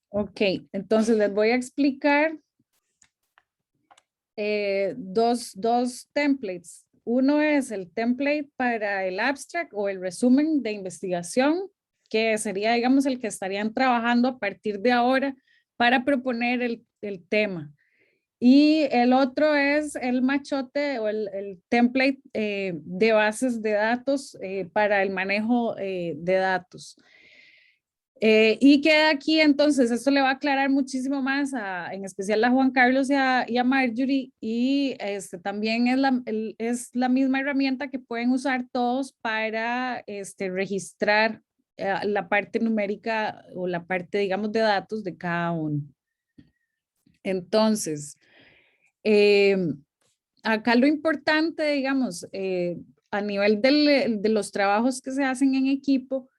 Ok, entonces les voy a explicar dos templates. Uno es el template para el abstract o el resumen de investigación, que sería, digamos, el que estarían trabajando a partir de ahora para proponer el tema. Y el otro es el machote o el template de bases de datos para el manejo de datos. Y queda aquí, entonces, esto le va a aclarar muchísimo más, en especial a Juan Carlos y a Marjorie, y también es la misma herramienta que pueden usar todos para registrar la parte numérica o la parte, digamos, de datos de cada uno. Entonces, eh, acá lo importante, digamos, a nivel de los trabajos que se hacen en equipo,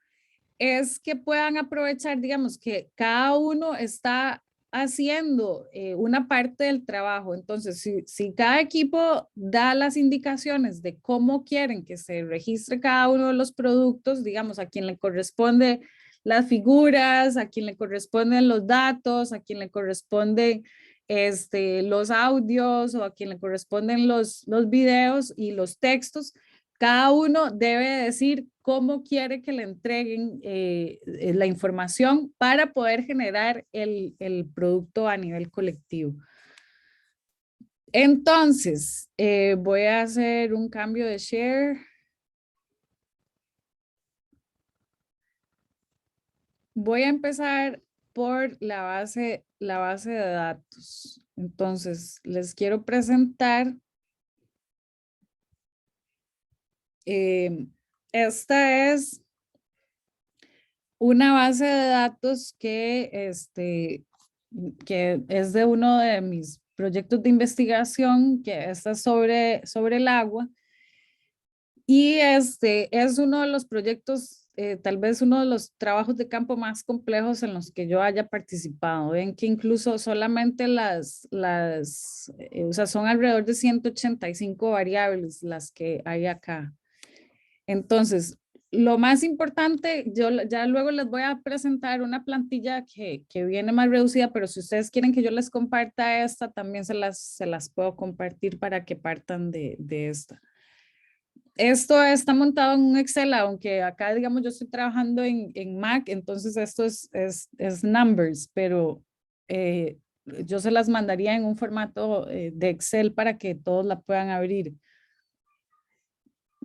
es que puedan aprovechar, digamos, que cada uno está haciendo una parte del trabajo. Entonces, si cada equipo da las indicaciones de cómo quieren que se registre cada uno de los productos, digamos, a quien le corresponde las figuras, a quien le corresponden los datos, a quien le corresponden los audios o a quien le corresponden los videos y los textos, cada uno debe decir cómo quiere que le entreguen la información para poder generar el producto a nivel colectivo. Entonces, voy a hacer un cambio de share. Voy a empezar por la base de datos. Entonces, les quiero presentar. Esta es una base de datos que es de uno de mis proyectos de investigación, que está sobre el agua. Y es uno de los proyectos, tal vez uno de los trabajos de campo más complejos en los que yo haya participado. Ven que incluso solamente o sea, son alrededor de 185 variables las que hay acá. Entonces, lo más importante, yo ya luego les voy a presentar una plantilla que viene más reducida, pero si ustedes quieren que yo les comparta esta, también se las puedo compartir para que partan de esta. Esto está montado en un Excel, aunque acá, digamos, yo estoy trabajando en Mac, entonces esto es Numbers, pero yo se las mandaría en un formato de Excel para que todos la puedan abrir.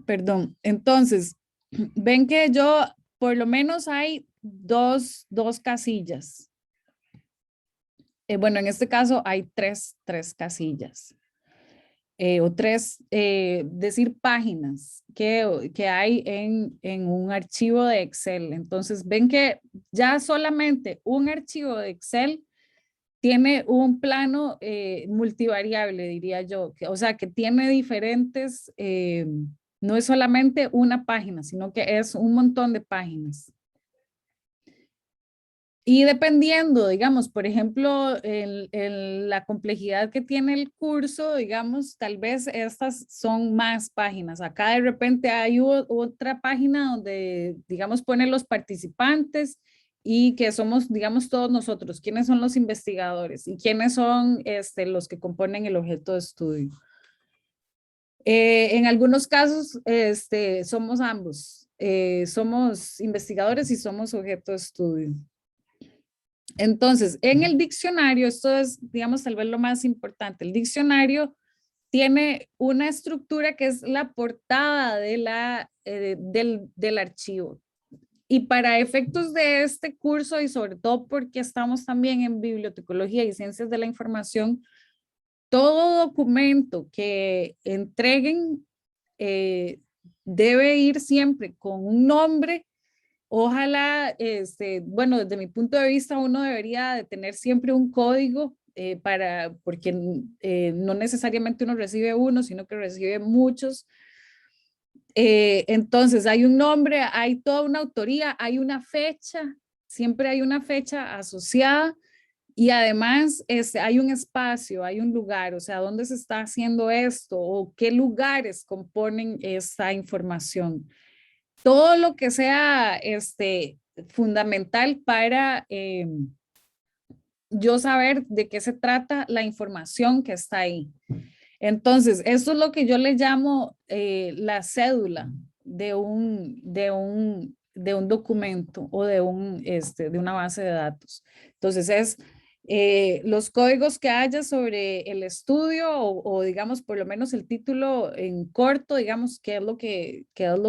Perdón, entonces, ven que yo, por lo menos hay dos casillas. Bueno, en este caso hay tres casillas. O decir páginas que hay en un archivo de Excel. Entonces, ven que ya solamente un archivo de Excel tiene un plano multivariable, diría yo. O sea, que tiene diferentes, no es solamente una página, sino que es un montón de páginas. Y dependiendo, digamos, por ejemplo, la complejidad que tiene el curso, digamos, tal vez estas son más páginas. Acá de repente hay otra página donde, digamos, pone los participantes y que somos, digamos, todos nosotros, quiénes son los investigadores y quiénes son los que componen el objeto de estudio. En algunos casos, somos ambos. Somos investigadores y somos objeto de estudio. Entonces, en el diccionario, esto es, digamos, tal vez lo más importante, el diccionario tiene una estructura que es la portada del archivo. Y para efectos de este curso y sobre todo porque estamos también en bibliotecología y ciencias de la información, todo documento que entreguen debe ir siempre con un nombre. Ojalá, bueno, desde mi punto de vista, uno debería de tener siempre un código porque no necesariamente uno recibe uno, sino que recibe muchos. Entonces, hay un nombre, hay toda una autoría, hay una fecha, siempre hay una fecha asociada y además hay un espacio, hay un lugar, o sea, ¿dónde se está haciendo esto o qué lugares componen esta información? Todo lo que sea fundamental para yo saber de qué se trata la información que está ahí. Entonces, esto es lo que yo le llamo la cédula de un documento o de una base de datos. Entonces, es los códigos que haya sobre el estudio o, digamos, por lo menos el título en corto, digamos, qué es lo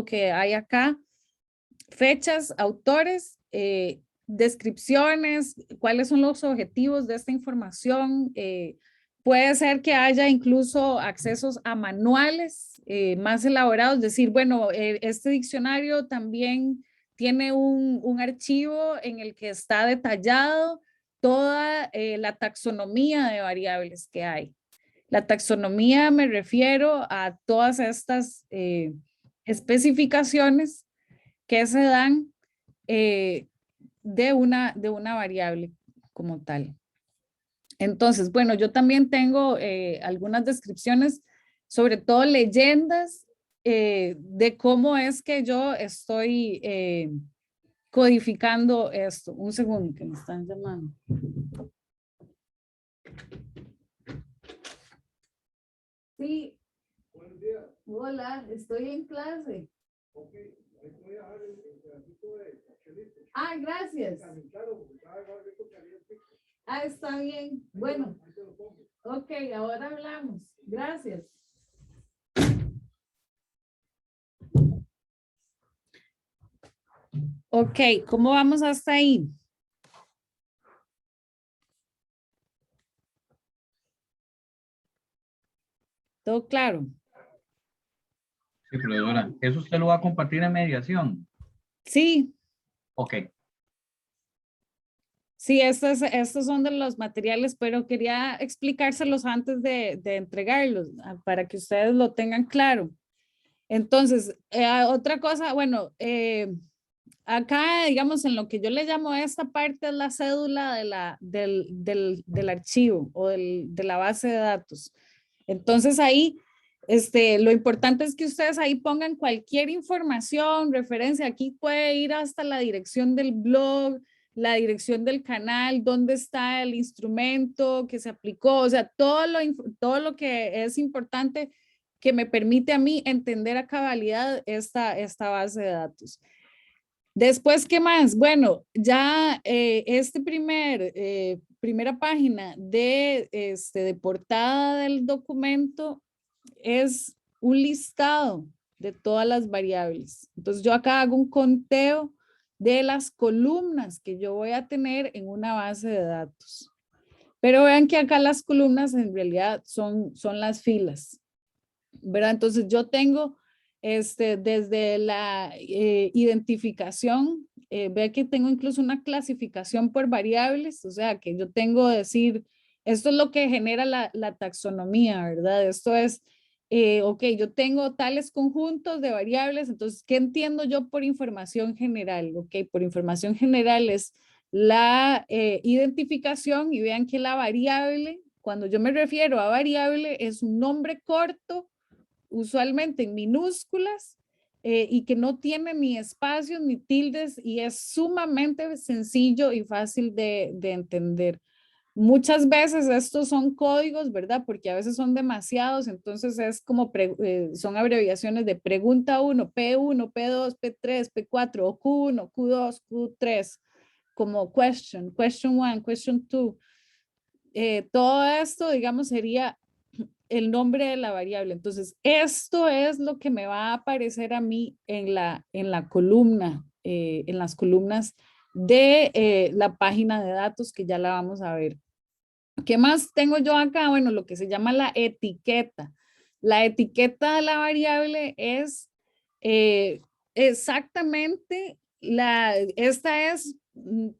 que hay acá, fechas, autores, descripciones, cuáles son los objetivos de esta información. Puede ser que haya incluso accesos a manuales más elaborados, decir, bueno, este diccionario también tiene un archivo en el que está detallado toda la taxonomía de variables que hay. La taxonomía me refiero a todas estas especificaciones que se dan eh, de una variable como tal. Entonces, bueno, yo también tengo algunas descripciones, sobre todo leyendas de cómo es que yo estoy codificando esto. Un segundo, que me están llamando. Sí. Buenos días. Hola, estoy en clase. Ok, ahí voy a dejar el pedacito de chelito. Ah, gracias. Ah, está bien. Bueno. Ok, ahora hablamos. Gracias. Ok, ¿cómo vamos hasta ahí? ¿Todo claro? Sí, profesora. ¿Eso usted lo va a compartir en mediación? Sí. Ok. Sí, estos son de los materiales, pero quería explicárselos antes de entregarlos para que ustedes lo tengan claro. Entonces, otra cosa, bueno, acá, digamos, en lo que yo le llamo esta parte es la cédula del archivo o de la base de datos. Entonces ahí, lo importante es que ustedes ahí pongan cualquier información, referencia. Aquí puede ir hasta la dirección del blog, la dirección del canal, dónde está el instrumento que se aplicó, o sea, todo lo que es importante que me permite a mí entender a cabalidad esta base de datos. Después, ¿qué más? Bueno, ya primera página de portada del documento es un listado de todas las variables. Entonces, yo acá hago un conteo de las columnas que yo voy a tener en una base de datos. Pero vean que acá las columnas en realidad son las filas, ¿verdad? Entonces, yo tengo desde la identificación, ve que tengo incluso una clasificación por variables, o sea, que yo tengo decir, esto es lo que genera la taxonomía, ¿verdad? Esto es, ok, yo tengo tales conjuntos de variables, entonces, ¿qué entiendo yo por información general? Ok, por información general es la identificación y vean que la variable, cuando yo me refiero a variable, es un nombre corto usualmente en minúsculas y que no tiene ni espacios ni tildes y es sumamente sencillo y fácil de entender. Muchas veces estos son códigos, ¿verdad? Porque a veces son demasiados, entonces es como, son abreviaciones de pregunta 1, P1, P2, P3, P4, o Q1, Q2, Q3, como question 1, question 2. Todo esto, digamos, sería el nombre de la variable. Entonces, esto es lo que me va a aparecer a mí en la columna, en las columnas de la página de datos que ya la vamos a ver. ¿Qué más tengo yo acá? Bueno, lo que se llama la etiqueta. La etiqueta de la variable es exactamente esta es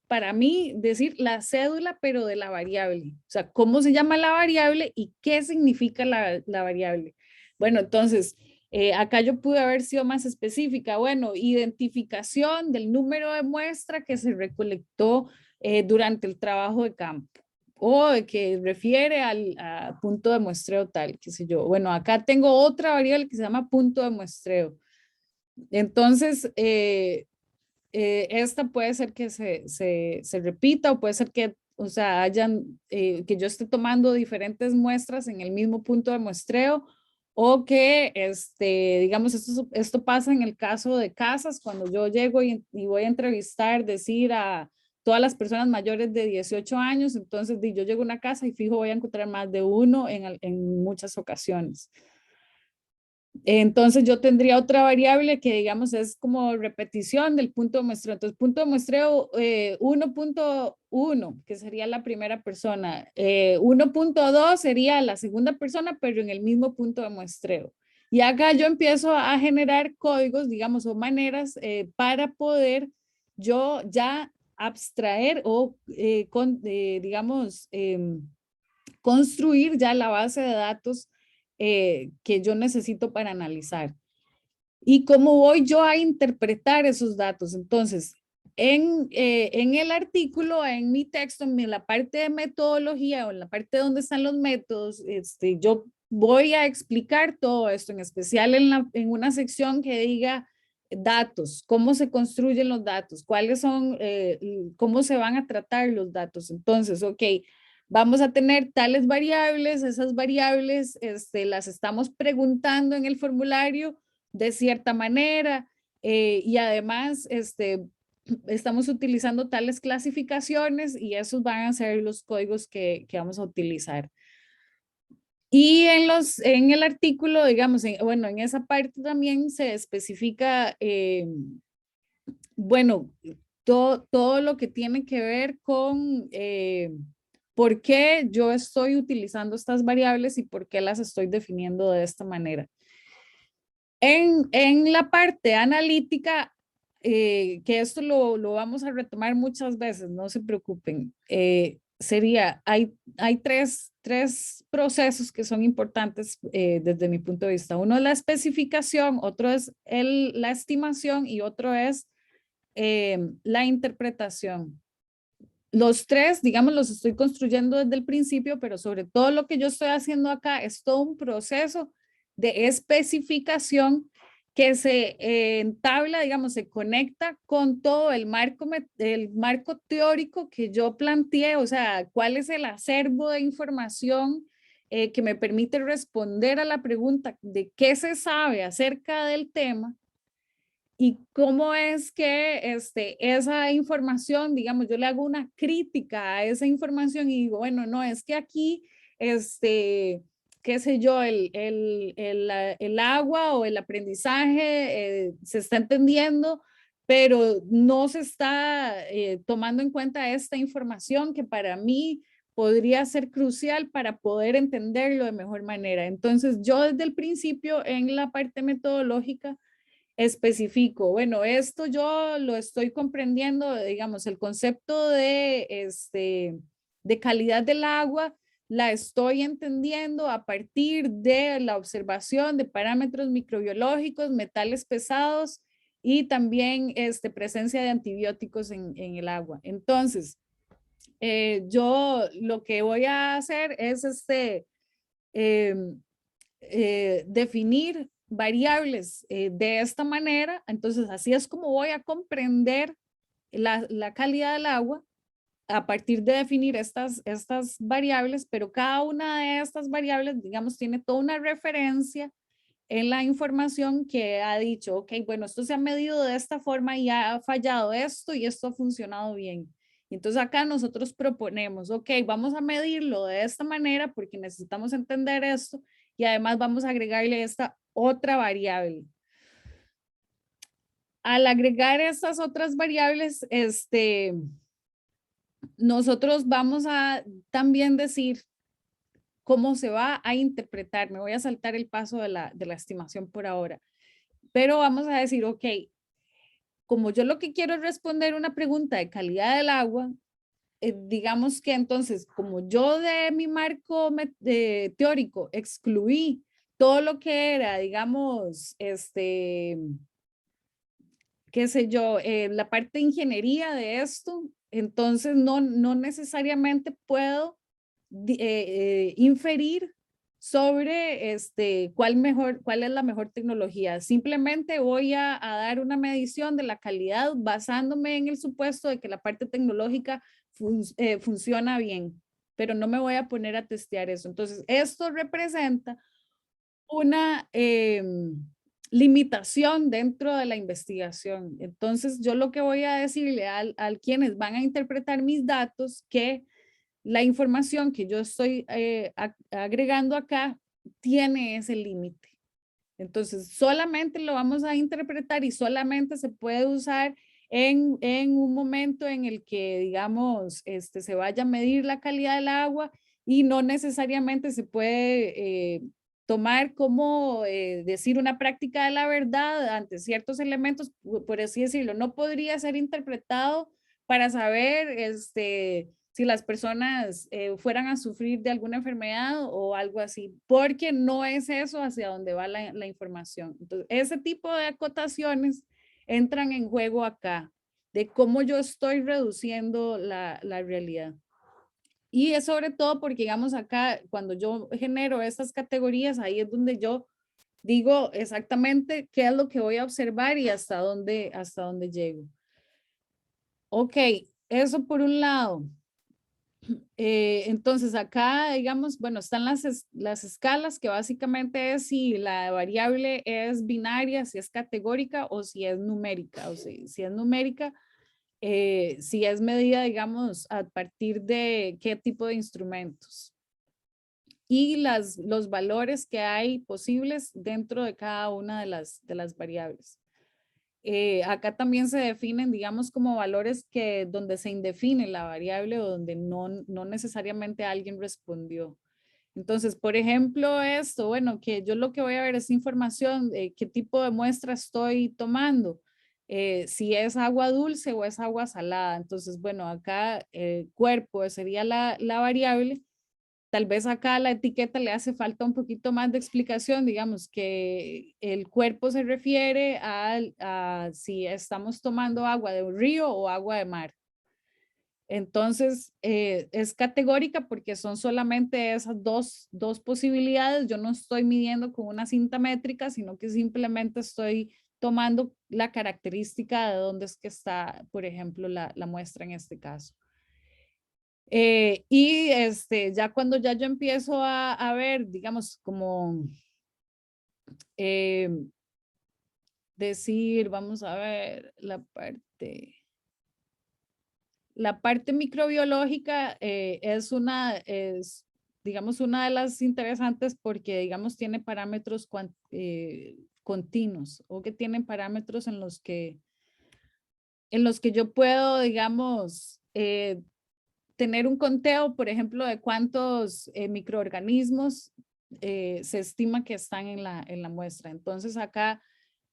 para mí decir la cédula, pero de la variable. O sea, cómo se llama la variable y qué significa la variable. Bueno, entonces, acá yo pude haber sido más específica. Bueno, identificación del número de muestra que se recolectó durante el trabajo de campo o que refiere a punto de muestreo tal, qué sé yo. Bueno, acá tengo otra variable que se llama punto de muestreo. Entonces, esta puede ser que se repita o puede ser que o sea, que yo esté tomando diferentes muestras en el mismo punto de muestreo, o que, digamos, esto pasa en el caso de casas, cuando yo llego y voy a entrevistar, decir a todas las personas mayores de 18 años, entonces yo llego a una casa y fijo voy a encontrar más de uno en muchas ocasiones. Entonces yo tendría otra variable que digamos es como repetición del punto de muestreo. Entonces punto de muestreo 1.1, que sería la primera persona. 1.2 sería la segunda persona, pero en el mismo punto de muestreo. Y acá yo empiezo a generar códigos, digamos, o maneras para poder yo ya abstraer o, digamos, construir ya la base de datos que yo necesito para analizar. ¿Y cómo voy yo a interpretar esos datos? Entonces, en el artículo, en mi texto, en la parte de metodología o en la parte donde están los métodos, yo voy a explicar todo esto, en especial en una sección que diga datos, cómo se construyen los datos, cuáles son, cómo se van a tratar los datos. Entonces, ok, vamos a tener tales variables, esas variables las estamos preguntando en el formulario de cierta manera y además estamos utilizando tales clasificaciones y esos van a ser los códigos que vamos a utilizar. Y en el artículo, digamos, bueno, en esa parte también se especifica, bueno, todo lo que tiene que ver con por qué yo estoy utilizando estas variables y por qué las estoy definiendo de esta manera. En la parte analítica, que esto lo vamos a retomar muchas veces, no se preocupen, hay tres procesos que son importantes desde mi punto de vista. Uno es la especificación, otro es la estimación y otro es la interpretación. Los tres, digamos, los estoy construyendo desde el principio, pero sobre todo lo que yo estoy haciendo acá es todo un proceso de especificación que se entabla, digamos, se conecta con todo el marco teórico que yo planteé, o sea, cuál es el acervo de información que me permite responder a la pregunta de qué se sabe acerca del tema y cómo es que esa información, digamos, yo le hago una crítica a esa información y digo, bueno, no, es que aquí, qué sé yo, el agua o el aprendizaje se está entendiendo, pero no se está tomando en cuenta esta información que para mí podría ser crucial para poder entenderlo de mejor manera. Entonces, yo desde el principio en la parte metodológica, especifico, bueno, esto yo lo estoy comprendiendo, digamos, el concepto de calidad del agua, la estoy entendiendo a partir de la observación de parámetros microbiológicos, metales pesados y también presencia de antibióticos en el agua. Entonces, yo lo que voy a hacer es definir variables de esta manera. Entonces, así es como voy a comprender la calidad del agua a partir de definir estas variables, pero cada una de estas variables, digamos, tiene toda una referencia en la información que ha dicho, ok, bueno, esto se ha medido de esta forma y ha fallado esto y esto ha funcionado bien. Entonces acá nosotros proponemos, ok, vamos a medirlo de esta manera porque necesitamos entender esto y además vamos a agregarle esta otra variable. Al agregar estas otras variables, nosotros vamos a también decir cómo se va a interpretar. Me voy a saltar el paso de la estimación por ahora, pero vamos a decir, ok, como yo lo que quiero es responder una pregunta de calidad del agua, digamos que entonces, como yo de mi marco teórico excluí todo lo que era, digamos, qué sé yo, la parte de ingeniería de esto, entonces no necesariamente puedo inferir sobre cuál es la mejor tecnología. Simplemente voy a dar una medición de la calidad basándome en el supuesto de que la parte tecnológica funciona bien, pero no me voy a poner a testear eso. Entonces, esto representa una limitación dentro de la investigación. Entonces, yo lo que voy a decirle a quienes van a interpretar mis datos, que la información que yo estoy agregando acá tiene ese límite. Entonces, solamente lo vamos a interpretar y solamente se puede usar en un momento en el que, digamos, se vaya a medir la calidad del agua y no necesariamente se puede tomar como decir una práctica de la verdad ante ciertos elementos, por así decirlo. No podría ser interpretado para saber si las personas fueran a sufrir de alguna enfermedad o algo así, porque no es eso hacia donde va la información. Entonces, ese tipo de acotaciones entran en juego acá, de cómo yo estoy reduciendo la realidad. Y es sobre todo porque, digamos, acá, cuando yo genero estas categorías, ahí es donde yo digo exactamente qué es lo que voy a observar y hasta dónde llego. Ok, eso por un lado. Entonces acá, digamos, bueno, están las escalas, que básicamente es si la variable es binaria, si es categórica o si es numérica. O si es numérica, si es medida, digamos, a partir de qué tipo de instrumentos. Y los valores que hay posibles dentro de cada una de las variables. Acá también se definen, digamos, como valores donde se indefine la variable o donde no necesariamente alguien respondió. Entonces, por ejemplo, esto, bueno, que yo lo que voy a ver es información de qué tipo de muestra estoy tomando, si es agua dulce o es agua salada. Entonces, bueno, acá cuerpo sería la variable. Tal vez acá a la etiqueta le hace falta un poquito más de explicación, digamos que el cuerpo se refiere a si estamos tomando agua de un río o agua de mar. Entonces, es categórica porque son solamente esas dos posibilidades. Yo no estoy midiendo con una cinta métrica, sino que simplemente estoy tomando la característica de dónde es que está, por ejemplo, la muestra en este caso. Y ya cuando ya yo empiezo a ver, digamos, como decir, vamos a ver la parte microbiológica es, digamos, una de las interesantes porque, digamos, tiene parámetros continuos o que tienen parámetros en los que yo puedo, digamos, tener un conteo, por ejemplo, de cuántos microorganismos se estima que están en la muestra. Entonces acá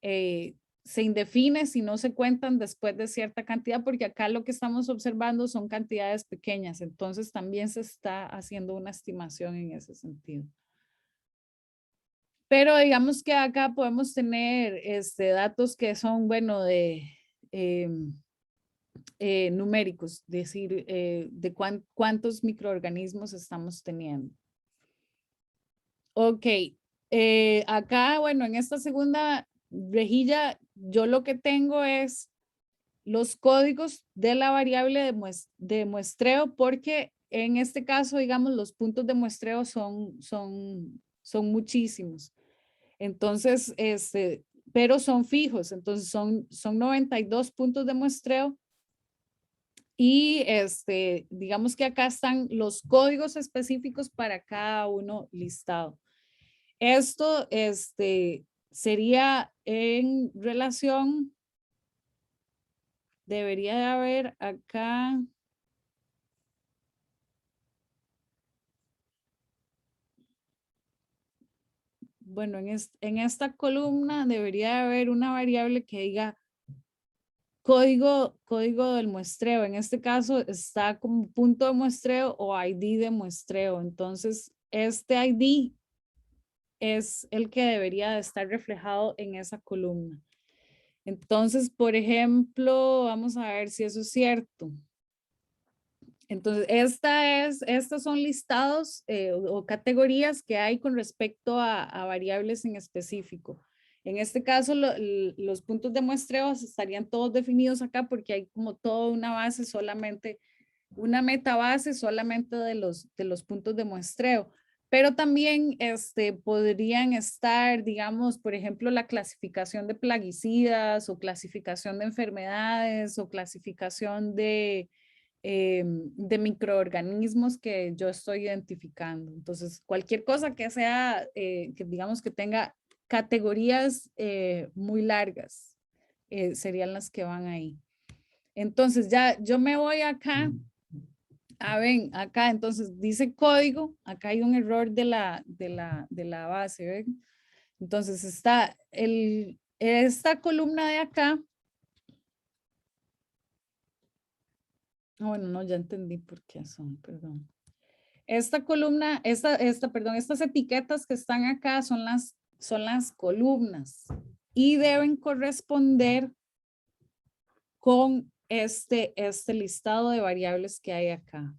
se indefine si no se cuentan después de cierta cantidad, porque acá lo que estamos observando son cantidades pequeñas. Entonces también se está haciendo una estimación en ese sentido. Pero digamos que acá podemos tener datos que son, bueno, de numéricos, decir, de cuántos microorganismos estamos teniendo. Ok, acá, bueno, en esta segunda rejilla, yo lo que tengo es los códigos de la variable de muestreo, porque en este caso, digamos, los puntos de muestreo son muchísimos. Entonces, pero son fijos, entonces son 92 puntos de muestreo. Y digamos que acá están los códigos específicos para cada uno listado. Esto sería en relación, debería de haber acá, bueno, en esta columna debería de haber una variable que diga código del muestreo. En este caso está como punto de muestreo o ID de muestreo. Entonces, este ID es el que debería de estar reflejado en esa columna. Entonces, por ejemplo, vamos a ver si eso es cierto. Entonces, estos son listados o categorías que hay con respecto a variables en específico. En este caso, los puntos de muestreo estarían todos definidos acá porque hay como toda una base solamente, una metabase solamente de los puntos de muestreo. Pero también podrían estar, digamos, por ejemplo, la clasificación de plaguicidas o clasificación de enfermedades o clasificación de microorganismos que yo estoy identificando. Entonces, cualquier cosa que sea, que digamos que tenga categorías muy largas, serían las que van ahí. Entonces, ya yo me voy acá. Ven, acá entonces dice código, acá hay un error de la base, ¿ven? Entonces está esta columna de acá. Bueno, no, ya entendí por qué son, perdón. Esta columna, perdón, estas etiquetas que están acá son las columnas y deben corresponder con este listado de variables que hay acá.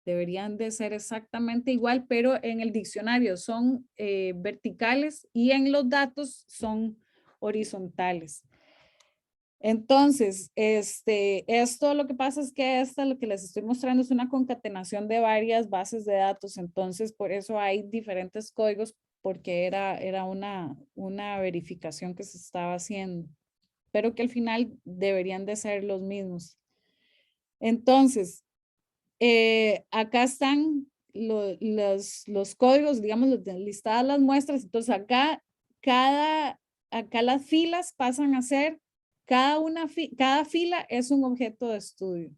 Deberían de ser exactamente igual, pero en el diccionario son verticales y en los datos son horizontales. Entonces, esto lo que pasa es que lo que les estoy mostrando es una concatenación de varias bases de datos. Entonces, por eso hay diferentes códigos, porque era una verificación que se estaba haciendo, pero que al final deberían de ser los mismos. Entonces, acá están los códigos, digamos, listadas las muestras. Entonces, acá las filas pasan a ser, cada fila es un objeto de estudio.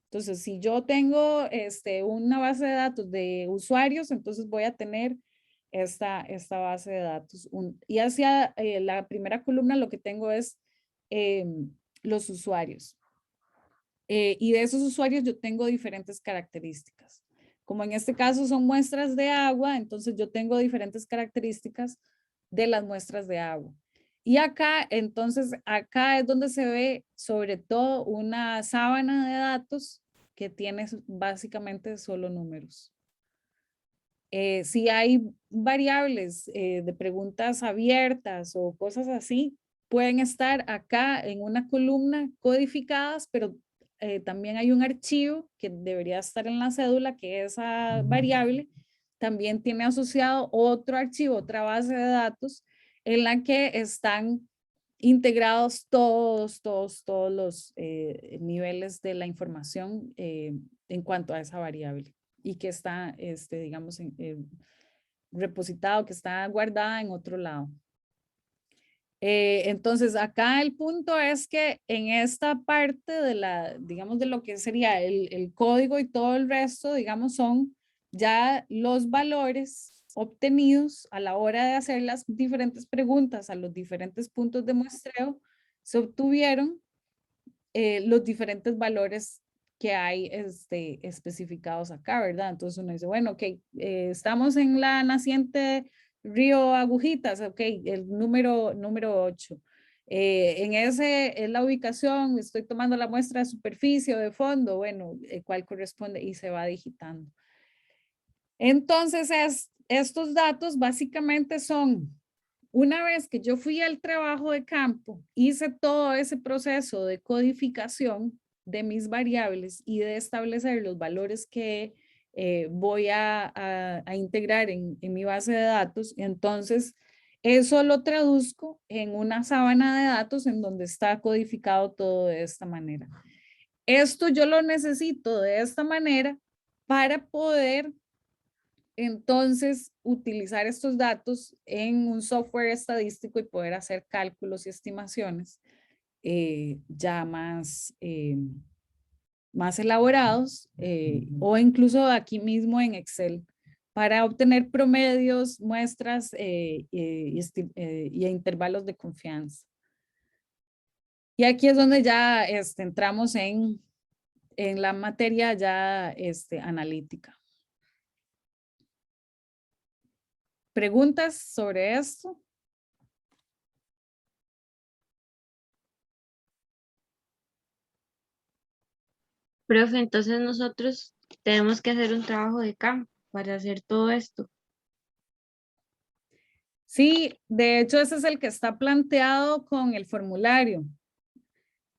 Entonces, si yo tengo una base de datos de usuarios, entonces voy a tener esta base de datos. Y hacia la primera columna lo que tengo es los usuarios. Y de esos usuarios yo tengo diferentes características. Como en este caso son muestras de agua, entonces yo tengo diferentes características de las muestras de agua. Y acá, entonces, acá es donde se ve sobre todo una sábana de datos que tiene básicamente solo números. Si hay variables de preguntas abiertas o cosas así, pueden estar acá en una columna codificadas, pero también hay un archivo que debería estar en la cédula, que esa variable también tiene asociado otro archivo, otra base de datos, en la que están integrados todos los niveles de la información en cuanto a esa variable y que está, digamos, repositado, que está guardada en otro lado. Entonces, acá el punto es que en esta parte digamos, de lo que sería el código y todo el resto, digamos, son ya los valores obtenidos a la hora de hacer las diferentes preguntas a los diferentes puntos de muestreo, se obtuvieron los diferentes valores que hay especificados acá, ¿verdad? Entonces uno dice, bueno, ok, estamos en la naciente Río Agujitas, ok, el número 8. En ese es la ubicación, estoy tomando la muestra de superficie o de fondo, bueno, ¿cuál corresponde? Y se va digitando. Entonces, estos datos básicamente son, una vez que yo fui al trabajo de campo, hice todo ese proceso de codificación de mis variables y de establecer los valores que voy a integrar en mi base de datos. Entonces, eso lo traduzco en una sábana de datos en donde está codificado todo de esta manera. Esto yo lo necesito de esta manera para poder entonces utilizar estos datos en un software estadístico y poder hacer cálculos y estimaciones ya más elaborados o incluso aquí mismo en Excel para obtener promedios, muestras y intervalos de confianza. Y aquí es donde ya entramos en la materia ya analítica. ¿Preguntas sobre esto? Profe, entonces nosotros tenemos que hacer un trabajo de campo para hacer todo esto. Sí, de hecho ese es el que está planteado con el formulario.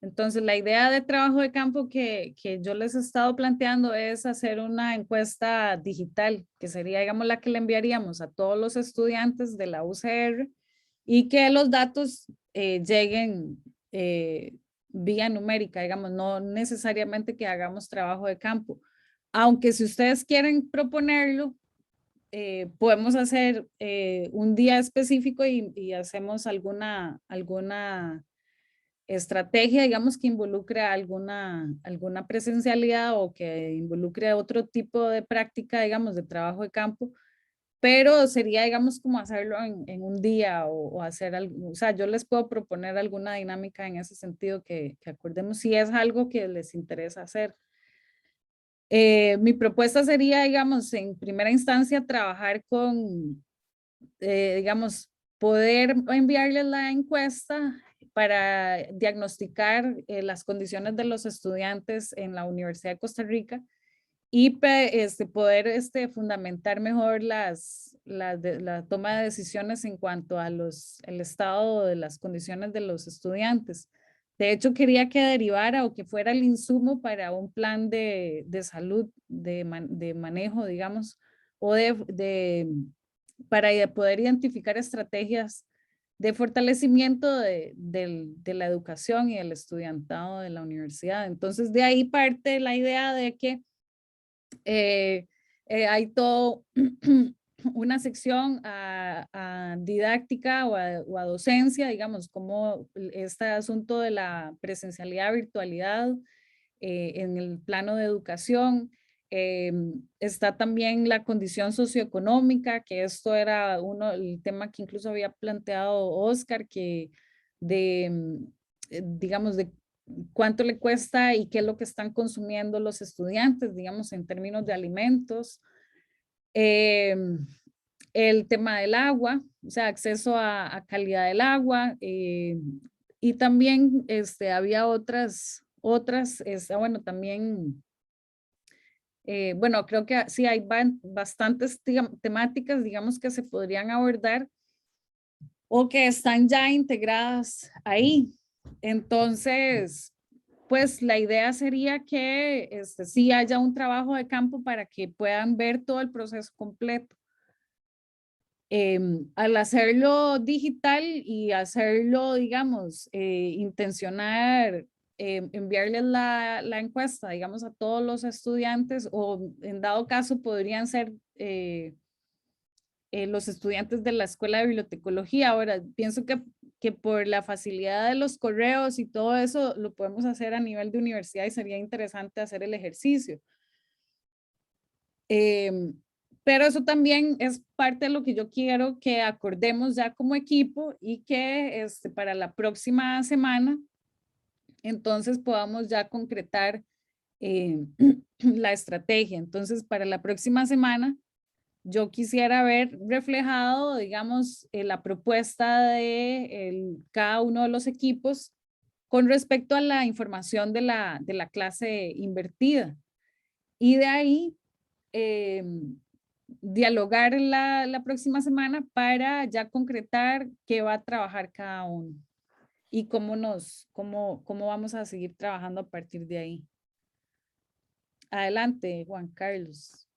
Entonces, la idea de trabajo de campo que yo les he estado planteando es hacer una encuesta digital, que sería, digamos, la que le enviaríamos a todos los estudiantes de la UCR y que los datos lleguen vía numérica, digamos, no necesariamente que hagamos trabajo de campo. Aunque si ustedes quieren proponerlo, podemos hacer un día específico y hacemos alguna estrategia, digamos, que involucre alguna presencialidad o que involucre otro tipo de práctica, digamos, de trabajo de campo, pero sería, digamos, como hacerlo en un día o hacer algo, o sea, yo les puedo proponer alguna dinámica en ese sentido que acordemos si es algo que les interesa hacer. Mi propuesta sería, digamos, en primera instancia, trabajar con, digamos, poder enviarles la encuesta para diagnosticar las condiciones de los estudiantes en la Universidad de Costa Rica y poder fundamentar mejor la toma de decisiones en cuanto a el estado de las condiciones de los estudiantes. De hecho, quería que derivara o que fuera el insumo para un plan de salud, de manejo, digamos, o para poder identificar estrategias de fortalecimiento de la educación y el estudiantado de la universidad. Entonces, de ahí parte la idea de que hay todo una sección a didáctica o a docencia, digamos, como este asunto de la presencialidad, virtualidad en el plano de educación. Está también la condición socioeconómica, que esto era el tema que incluso había planteado Oscar, que digamos, de cuánto le cuesta y qué es lo que están consumiendo los estudiantes, digamos, en términos de alimentos. El tema del agua, o sea, acceso a calidad del agua. Y también había bueno, también, bueno, creo que sí hay bastantes temáticas, digamos, que se podrían abordar o que están ya integradas ahí. Entonces, pues la idea sería que sí haya un trabajo de campo para que puedan ver todo el proceso completo. Al hacerlo digital y hacerlo, digamos, intencionar enviarles la encuesta, digamos, a todos los estudiantes o en dado caso podrían ser los estudiantes de la Escuela de Bibliotecología. Ahora, pienso que por la facilidad de los correos y todo eso, lo podemos hacer a nivel de universidad y sería interesante hacer el ejercicio. Pero eso también es parte de lo que yo quiero que acordemos ya como equipo y que para la próxima semana, entonces podamos ya concretar la estrategia. Entonces, para la próxima semana, yo quisiera ver reflejado, digamos, la propuesta de cada uno de los equipos con respecto a la información de la clase invertida. Y de ahí, dialogar la próxima semana para ya concretar qué va a trabajar cada uno y cómo vamos a seguir trabajando a partir de ahí. Adelante, Juan Carlos.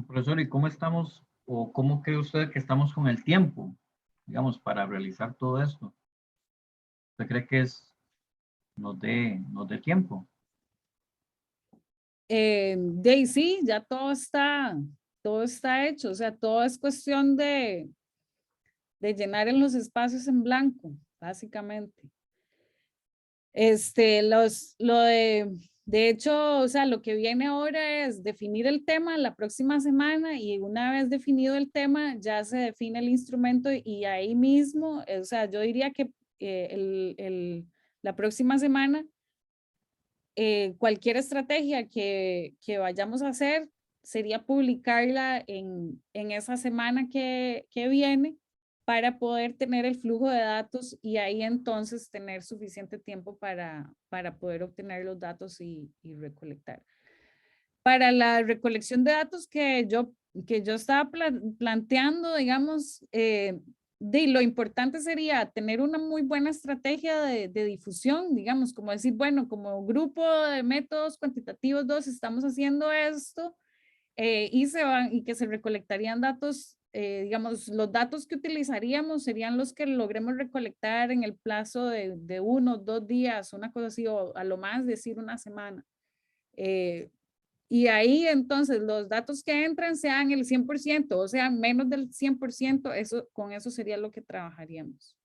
Profesor, ¿y cómo estamos o cómo cree usted que estamos con el tiempo, digamos, para realizar todo esto? ¿Usted cree que nos dé tiempo? Sí, ya todo está hecho, o sea, todo es cuestión de llenar en los espacios en blanco, básicamente. De hecho, o sea, lo que viene ahora es definir el tema la próxima semana y una vez definido el tema, ya se define el instrumento y ahí mismo, o sea, yo diría que la próxima semana, cualquier estrategia que vayamos a hacer sería publicarla en esa semana que viene para poder tener el flujo de datos y ahí entonces tener suficiente tiempo para poder obtener los datos y recolectar. Para la recolección de datos que yo estaba planteando, digamos, lo importante sería tener una muy buena estrategia de difusión, digamos, como decir, bueno, como grupo de métodos cuantitativos 2 estamos haciendo esto y que se recolectarían datos, digamos, los datos que utilizaríamos serían los que logremos recolectar en el plazo de 1 o 2 días, una cosa así, o a lo más decir una semana. Y ahí entonces los datos que entran sean el 100%, o sea, menos del 100%, con eso sería lo que trabajaríamos.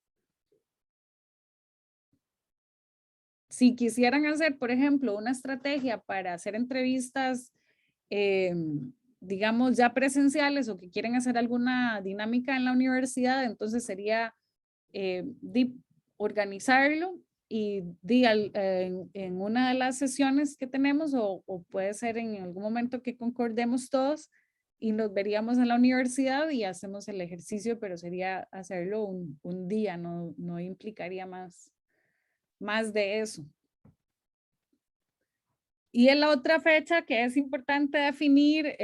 Si quisieran hacer, por ejemplo, una estrategia para hacer entrevistas, digamos, ya presenciales o que quieren hacer alguna dinámica en la universidad, entonces sería organizarlo y en una de las sesiones que tenemos o puede ser en algún momento que concordemos todos y nos veríamos en la universidad y hacemos el ejercicio, pero sería hacerlo un día, no implicaría más de eso. Y en la otra fecha que es importante definir,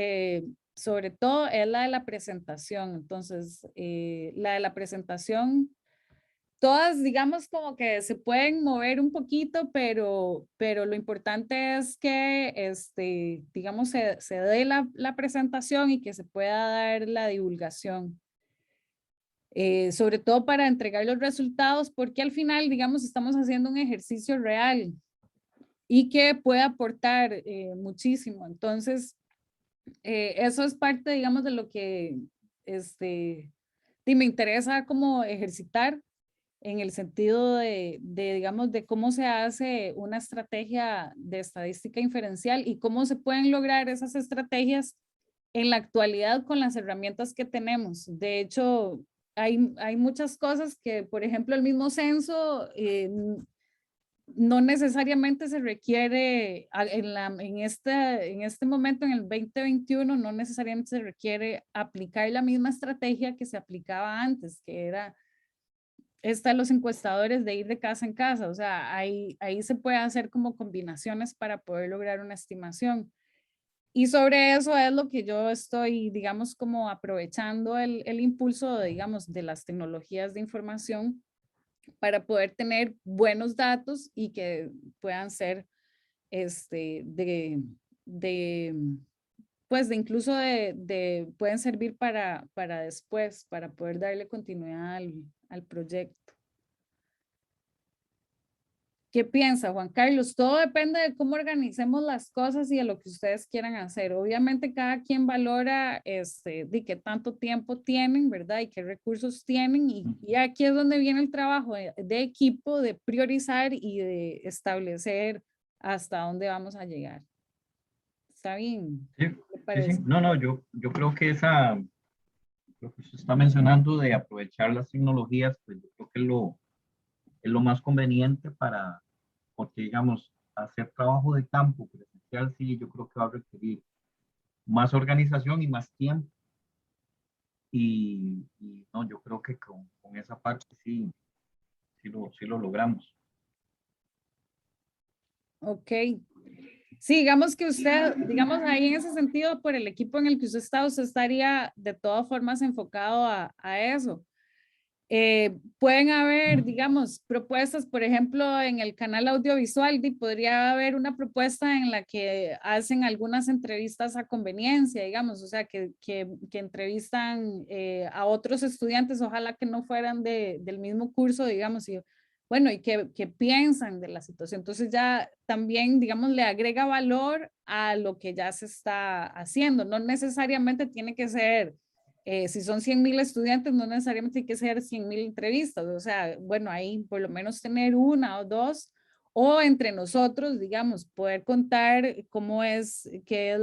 sobre todo, es la de la presentación. Entonces, la de la presentación, todas digamos como que se pueden mover un poquito, pero lo importante es que, digamos, se dé la presentación y que se pueda dar la divulgación. Sobre todo para entregar los resultados, porque al final, digamos, estamos haciendo un ejercicio real y que puede aportar muchísimo. Entonces, eso es parte, digamos, de lo que me interesa como ejercitar en el sentido digamos, de cómo se hace una estrategia de estadística inferencial y cómo se pueden lograr esas estrategias en la actualidad con las herramientas que tenemos. De hecho, hay muchas cosas que, por ejemplo, el mismo censo no necesariamente se requiere, en este momento, en el 2021, no necesariamente se requiere aplicar la misma estrategia que se aplicaba antes, que era los encuestadores de ir de casa en casa. O sea, ahí se puede hacer como combinaciones para poder lograr una estimación. Y sobre eso es lo que yo estoy, digamos, como aprovechando el impulso, digamos, de las tecnologías de información para poder tener buenos datos y que puedan ser, pues de incluso pueden servir para después, para poder darle continuidad al proyecto. ¿Qué piensa, Juan Carlos? Todo depende de cómo organicemos las cosas y de lo que ustedes quieran hacer. Obviamente cada quien valora de qué tanto tiempo tienen, ¿verdad? Y qué recursos tienen. Y aquí es donde viene el trabajo de equipo, de priorizar y de establecer hasta dónde vamos a llegar. ¿Está bien? Sí, ¿Qué parece? sí. No, yo creo que lo que usted está mencionando de aprovechar las tecnologías, pues yo creo que es lo más conveniente porque digamos, hacer trabajo de campo presencial, sí, yo creo que va a requerir más organización y más tiempo. Y no, yo creo que con esa parte sí lo logramos. Ok. Sí, digamos que usted, digamos ahí en ese sentido, por el equipo en el que usted está, usted estaría de todas formas enfocado a eso. Pueden haber, digamos, propuestas, por ejemplo, en el canal audiovisual, podría haber una propuesta en la que hacen algunas entrevistas a conveniencia, digamos, o sea, que entrevistan a otros estudiantes, ojalá que no fueran del mismo curso, digamos, y bueno, y que piensan de la situación. Entonces ya también, digamos, le agrega valor a lo que ya se está haciendo. No necesariamente tiene que ser si son 100,000 estudiantes, no necesariamente hay que ser 100,000 entrevistas, o sea, bueno, ahí por lo menos tener una o dos, o entre nosotros, digamos, poder contar cómo es, qué es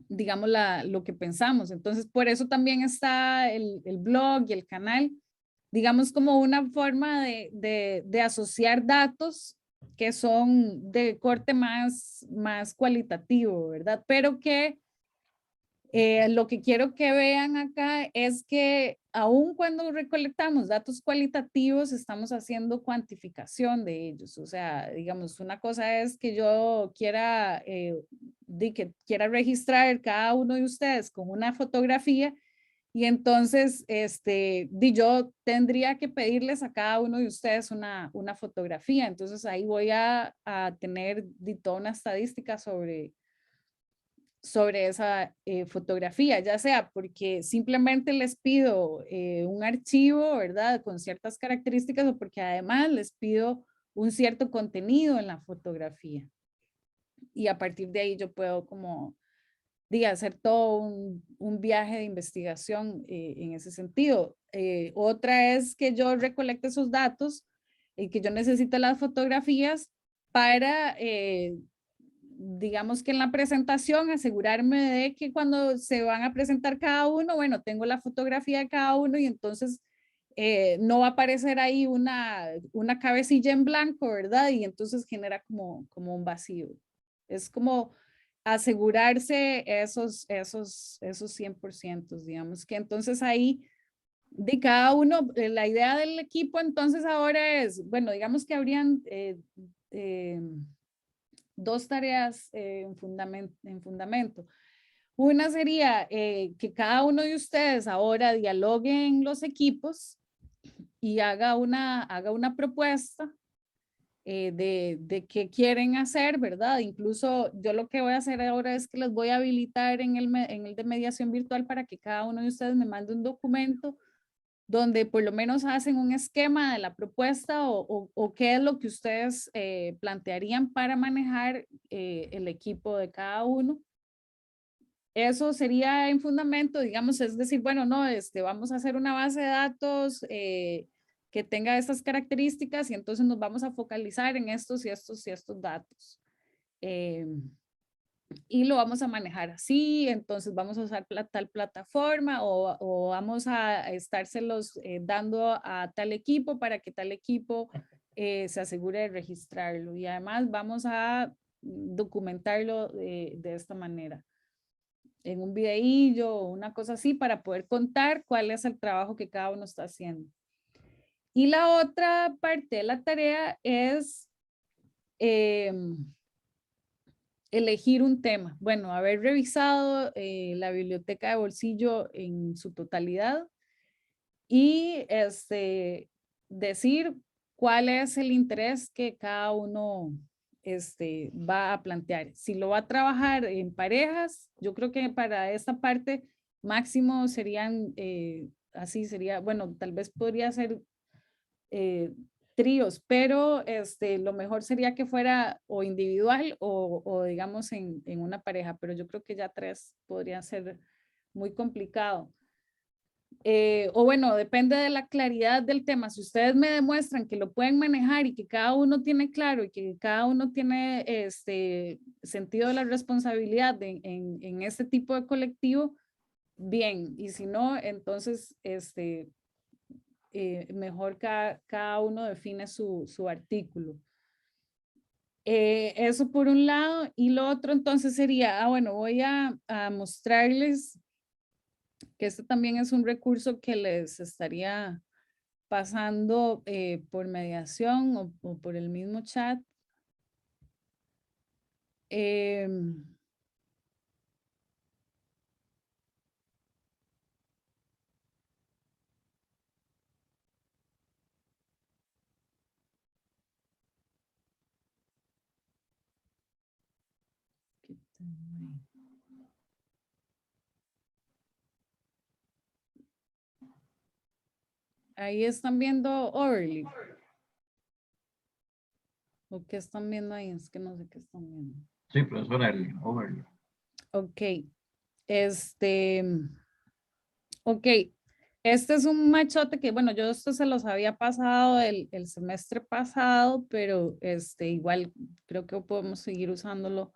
digamos, lo que pensamos. Entonces, por eso también está el blog y el canal, digamos, como una forma de asociar datos que son de corte más cualitativo, ¿verdad? Pero que Lo que quiero que vean acá es que aun cuando recolectamos datos cualitativos, estamos haciendo cuantificación de ellos. O sea, digamos, una cosa es que yo quiera, que quiera registrar cada uno de ustedes con una fotografía y entonces yo tendría que pedirles a cada uno de ustedes una fotografía. Entonces ahí voy a tener toda una estadística sobre esa fotografía, ya sea porque simplemente les pido un archivo, ¿verdad? Con ciertas características o porque además les pido un cierto contenido en la fotografía. Y a partir de ahí yo puedo como, hacer todo un viaje de investigación en ese sentido. Otra es que yo recolecte esos datos y que yo necesito las fotografías para digamos que en la presentación asegurarme de que cuando se van a presentar cada uno, bueno, tengo la fotografía de cada uno y entonces no va a aparecer ahí una cabecilla en blanco, ¿verdad? Y entonces genera como un vacío. Es como asegurarse esos 100%, digamos que entonces ahí de cada uno, la idea del equipo entonces ahora es, bueno, digamos que habrían dos tareas en fundamento. Una sería que cada uno de ustedes ahora dialogue en los equipos y haga una propuesta de qué quieren hacer, ¿verdad? Incluso yo lo que voy a hacer ahora es que les voy a habilitar en el de mediación virtual para que cada uno de ustedes me mande un documento donde por lo menos hacen un esquema de la propuesta o qué es lo que ustedes plantearían para manejar el equipo de cada uno. Eso sería en fundamento, digamos, es decir, bueno, no, vamos a hacer una base de datos que tenga estas características y entonces nos vamos a focalizar en estos y estos y estos datos. Y lo vamos a manejar así, entonces vamos a usar tal plataforma o vamos a estárselos dando a tal equipo para que tal equipo se asegure de registrarlo y además vamos a documentarlo de esta manera en un videillo o una cosa así para poder contar cuál es el trabajo que cada uno está haciendo. Y la otra parte de la tarea es elegir un tema. Bueno, haber revisado la biblioteca de bolsillo en su totalidad y decir cuál es el interés que cada uno va a plantear. Si lo va a trabajar en parejas, yo creo que para esta parte máximo serían, así sería, bueno, tal vez podría ser tríos, pero lo mejor sería que fuera o individual o digamos en una pareja, pero yo creo que ya tres podría ser muy complicado. O bueno, depende de la claridad del tema. Si ustedes me demuestran que lo pueden manejar y que cada uno tiene claro y que cada uno tiene sentido de la responsabilidad en este tipo de colectivo, bien. Y si no, entonces mejor cada uno define su artículo. Eso por un lado. Y lo otro entonces sería, bueno, voy a mostrarles que este también es un recurso que les estaría pasando por mediación o por el mismo chat. Ahí están viendo Overly. ¿O qué están viendo ahí? Es que no sé qué están viendo. Sí, profesora, el overview. Ok. Ok. Este es un machote que, bueno, yo esto se los había pasado el semestre pasado, pero igual creo que podemos seguir usándolo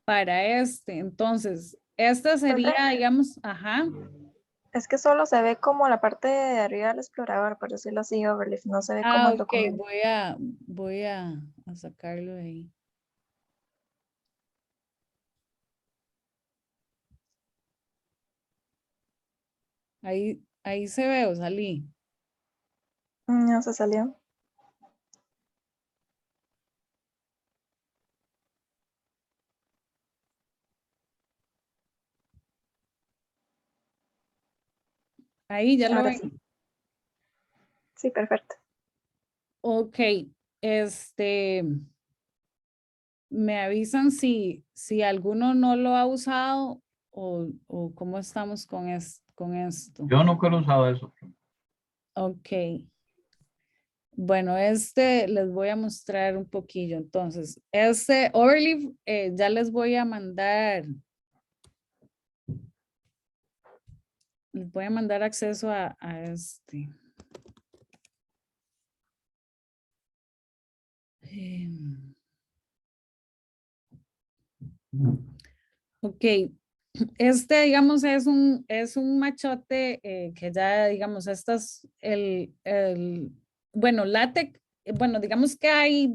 para Entonces, esta sería, Profe, digamos, ajá. es que solo se ve como la parte de arriba del explorador, por decirlo así, Overleaf, no se ve como el Ok, documento. voy a sacarlo de ahí. Ahí se ve o salí. No se salió. Ahí ya lo Ahora ven. sí. Sí, perfecto. Ok, me avisan si alguno no lo ha usado o cómo estamos con esto. Yo nunca he usado eso. Ok. Bueno, les voy a mostrar un poquillo. Entonces, Overleaf ya les voy a mandar. Les voy a mandar acceso a este. Ok, digamos, es un machote que ya, digamos, bueno, LaTeX, bueno, digamos que hay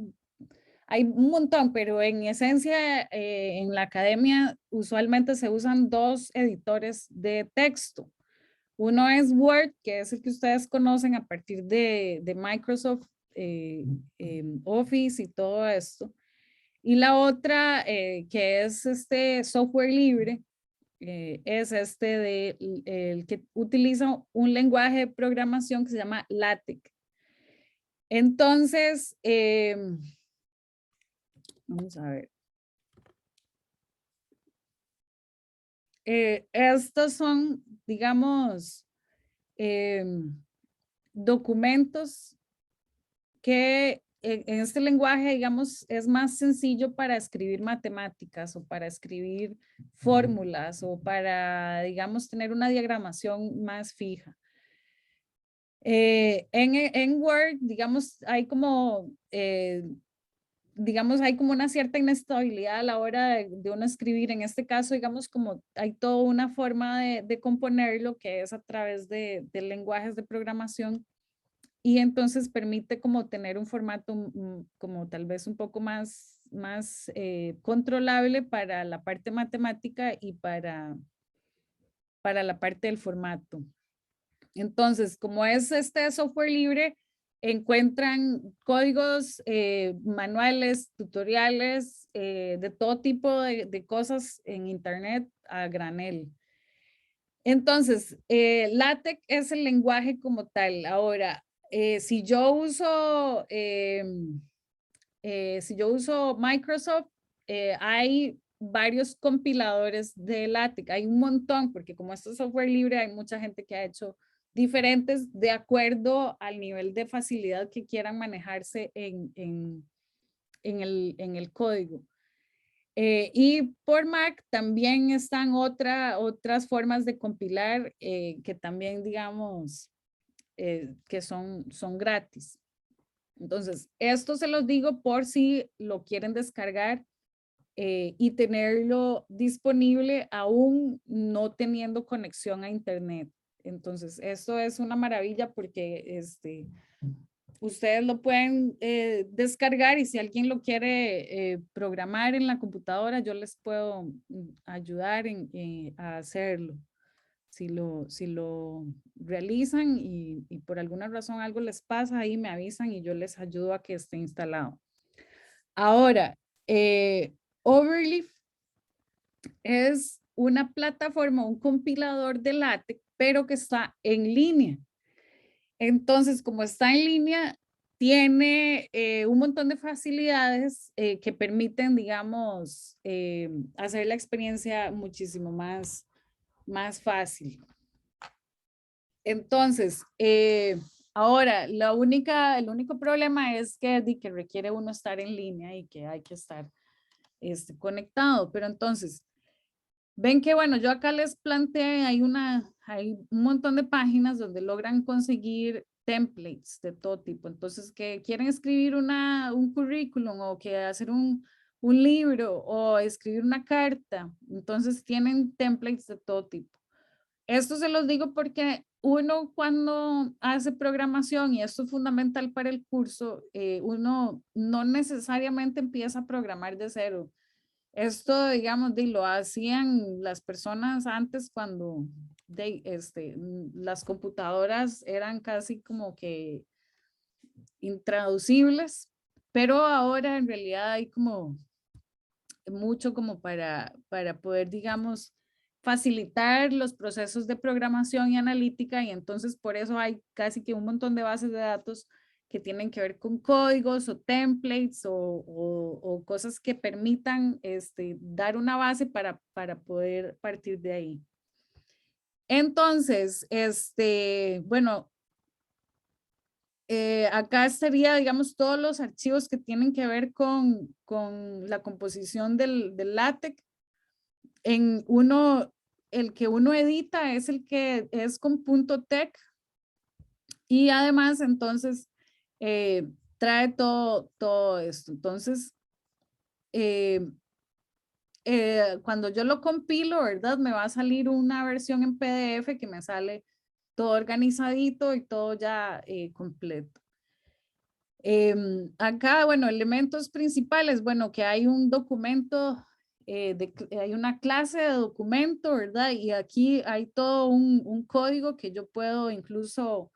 un montón, pero en esencia, en la academia usualmente se usan dos editores de texto. Uno es Word, que es el que ustedes conocen a partir de Microsoft Office y todo esto. Y la otra, que es este software libre, es el que utiliza un lenguaje de programación que se llama LaTeX. Entonces, vamos a ver. Estos son, digamos, documentos que en este lenguaje, digamos, es más sencillo para escribir matemáticas o para escribir fórmulas o para, digamos, tener una diagramación más fija. En Word, digamos, hay como una cierta inestabilidad a la hora de uno escribir. En este caso, digamos, como hay toda una forma de componerlo que es a través de lenguajes de programación y entonces permite como tener un formato como tal vez un poco más controlable para la parte matemática y para la parte del formato. Entonces, como es este software libre, encuentran códigos, manuales, tutoriales, de todo tipo de cosas en internet a granel. Entonces, LaTeX es el lenguaje como tal. Ahora, si yo uso Microsoft, hay varios compiladores de LaTeX, hay un montón, porque como esto es software libre, hay mucha gente que ha hecho diferentes de acuerdo al nivel de facilidad que quieran manejarse en el código. Y por Mac también están otras formas de compilar que también, digamos, que son gratis. Entonces, esto se los digo por si lo quieren descargar y tenerlo disponible aún no teniendo conexión a internet. Entonces, esto es una maravilla porque ustedes lo pueden descargar y si alguien lo quiere programar en la computadora, yo les puedo ayudar a hacerlo. Si lo realizan y por alguna razón algo les pasa, ahí me avisan y yo les ayudo a que esté instalado. Ahora, Overleaf es una plataforma, un compilador de LaTeX, pero que está en línea. Entonces, como está en línea, tiene un montón de facilidades que permiten, digamos, hacer la experiencia muchísimo más fácil. Entonces, ahora, el único problema es que requiere uno estar en línea y que hay que estar conectado. Pero entonces, ven que bueno, yo acá les planteé, hay un montón de páginas donde logran conseguir templates de todo tipo. Entonces, que quieren escribir un currículum o que hacer un libro o escribir una carta. Entonces, tienen templates de todo tipo. Esto se los digo porque uno cuando hace programación, y esto es fundamental para el curso, uno no necesariamente empieza a programar de cero. Esto, digamos, lo hacían las personas antes cuando las computadoras eran casi como que intraducibles, pero ahora en realidad hay como mucho como para poder, digamos, facilitar los procesos de programación y analítica, y entonces por eso hay casi que un montón de bases de datos que tienen que ver con códigos o templates o cosas que permitan dar una base para poder partir de ahí. Entonces, bueno, acá estaría, digamos, todos los archivos que tienen que ver con la composición del LaTeX. El que uno edita es el que es con .tex, y además entonces trae todo esto. Entonces, cuando yo lo compilo, ¿verdad? Me va a salir una versión en PDF que me sale todo organizadito y todo ya completo. Acá, bueno, elementos principales, bueno, que hay un documento, hay una clase de documento, ¿verdad? Y aquí hay todo un código que yo puedo incluso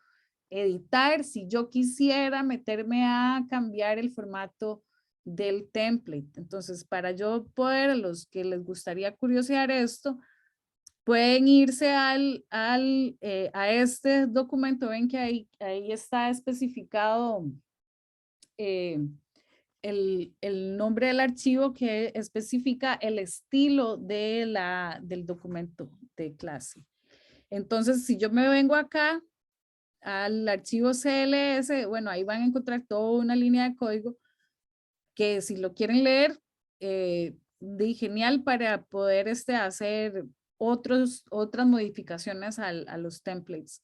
editar si yo quisiera meterme a cambiar el formato del template. Entonces, para yo poder, a los que les gustaría curiosear esto, pueden irse a este documento. Ven que ahí está especificado el nombre del archivo, que especifica el estilo del documento de clase. Entonces, si yo me vengo acá al archivo CLS, bueno, ahí van a encontrar toda una línea de código que si lo quieren leer, genial para poder hacer otras modificaciones a los templates.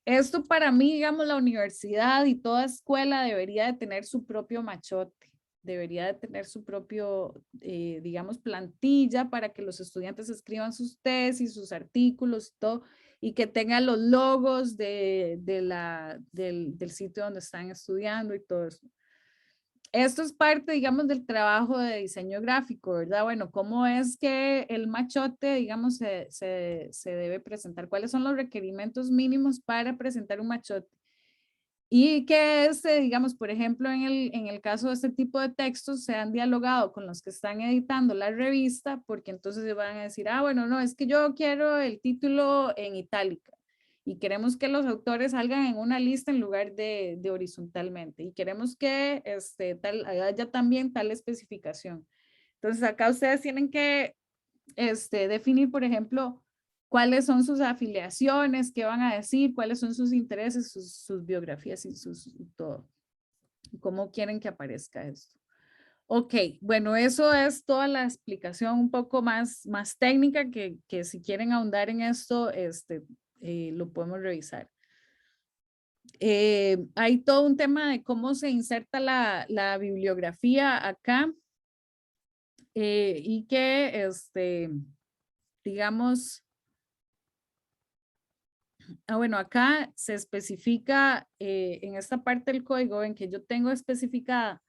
Esto para mí, digamos, la universidad y toda escuela debería de tener su propio machote, debería de tener su propio, digamos, plantilla para que los estudiantes escriban sus tesis, sus artículos y todo, y que tengan los logos del sitio donde están estudiando y todo eso. Esto es parte, digamos, del trabajo de diseño gráfico, ¿verdad? Bueno, ¿cómo es que el machote, digamos, se debe presentar? ¿Cuáles son los requerimientos mínimos para presentar un machote? Y que digamos, por ejemplo, en el caso de este tipo de textos, se han dialogado con los que están editando la revista, porque entonces se van a decir, ah, bueno, no, es que yo quiero el título en itálica y queremos que los autores salgan en una lista en lugar de horizontalmente, y queremos que haya también tal especificación. Entonces acá ustedes tienen que definir, por ejemplo, cuáles son sus afiliaciones, qué van a decir, cuáles son sus intereses, sus biografías y todo. ¿Cómo quieren que aparezca esto? Ok, bueno, eso es toda la explicación un poco más técnica, que si quieren ahondar en esto, lo podemos revisar. Hay todo un tema de cómo se inserta la bibliografía acá, y que, digamos, bueno, acá se especifica en esta parte del código en que yo tengo especificada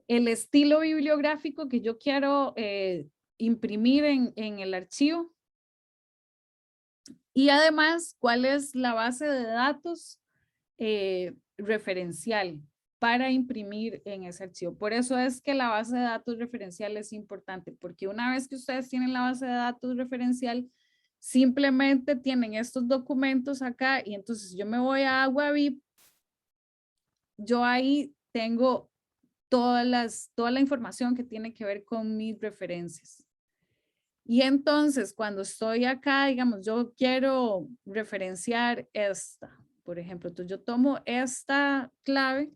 el estilo bibliográfico que yo quiero imprimir en el archivo, y además cuál es la base de datos referencial para imprimir en ese archivo. Por eso es que la base de datos referencial es importante, porque una vez que ustedes tienen la base de datos referencial, simplemente tienen estos documentos acá, y entonces yo me voy a Webib, yo ahí tengo toda la información que tiene que ver con mis referencias. Y entonces cuando estoy acá, digamos, yo quiero referenciar esta, por ejemplo, entonces yo tomo esta clave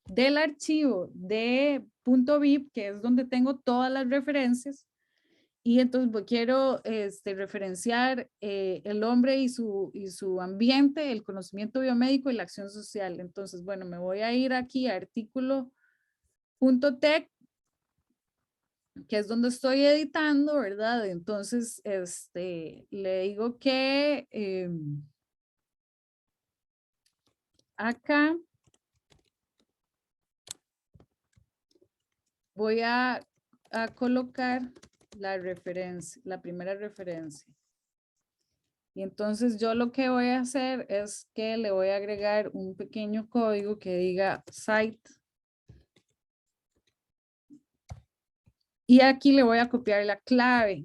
del archivo de .bib, que es donde tengo todas las referencias, y entonces quiero referenciar el hombre y su ambiente, el conocimiento biomédico y la acción social. Entonces, bueno, me voy a ir aquí a artículo.tex, que es donde estoy editando, ¿verdad? Entonces, le digo que acá voy a colocar la referencia, la primera referencia. Y entonces yo lo que voy a hacer es que le voy a agregar un pequeño código que diga site. Y aquí le voy a copiar la clave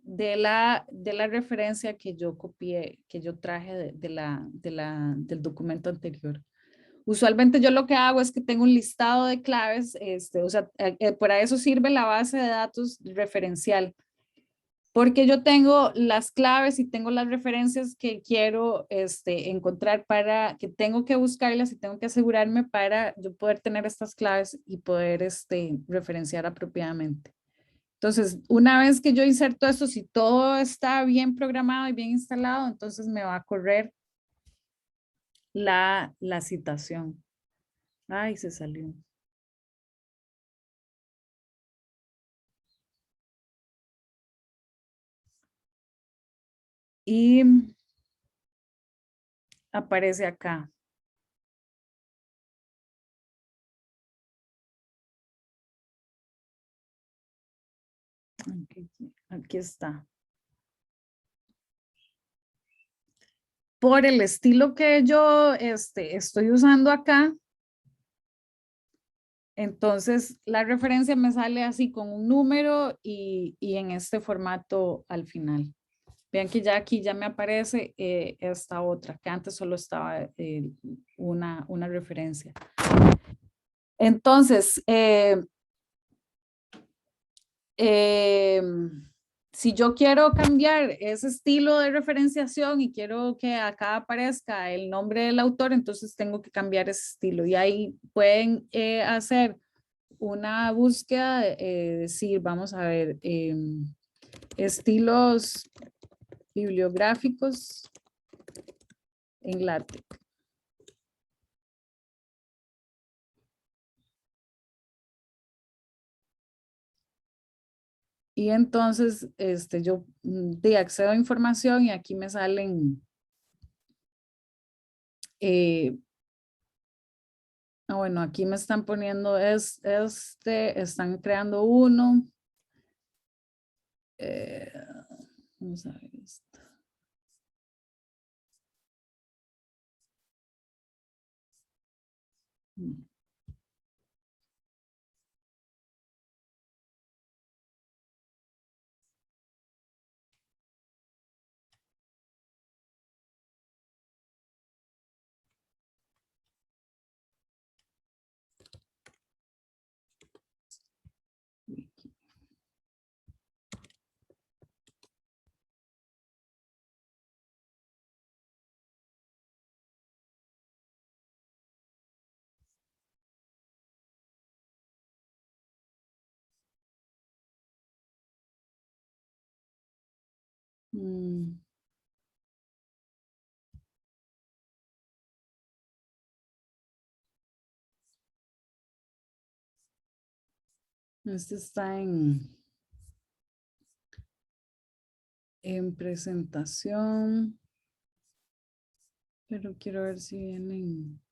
de la referencia que yo copié, que yo traje del documento anterior. Usualmente yo lo que hago es que tengo un listado de claves, o sea, para eso sirve la base de datos referencial, porque yo tengo las claves y tengo las referencias que quiero encontrar para, que tengo que buscarlas y tengo que asegurarme para yo poder tener estas claves y poder referenciar apropiadamente. Entonces, una vez que yo inserto esto, si todo está bien programado y bien instalado, entonces me va a correr la citación. Ay, se salió. Y aparece acá. Aquí está. Por el estilo que yo estoy usando acá, entonces la referencia me sale así con un número y en este formato al final. Vean que ya aquí ya me aparece esta otra, que antes solo estaba una referencia. Entonces, si yo quiero cambiar ese estilo de referenciación y quiero que acá aparezca el nombre del autor, entonces tengo que cambiar ese estilo. Y ahí pueden hacer una búsqueda, decir, vamos a ver, estilos bibliográficos en LaTeX. Y entonces yo accedo a información y aquí me salen, bueno, aquí me están poniendo están creando uno. Vamos a ver esto. Este está en presentación, pero quiero ver si vienen.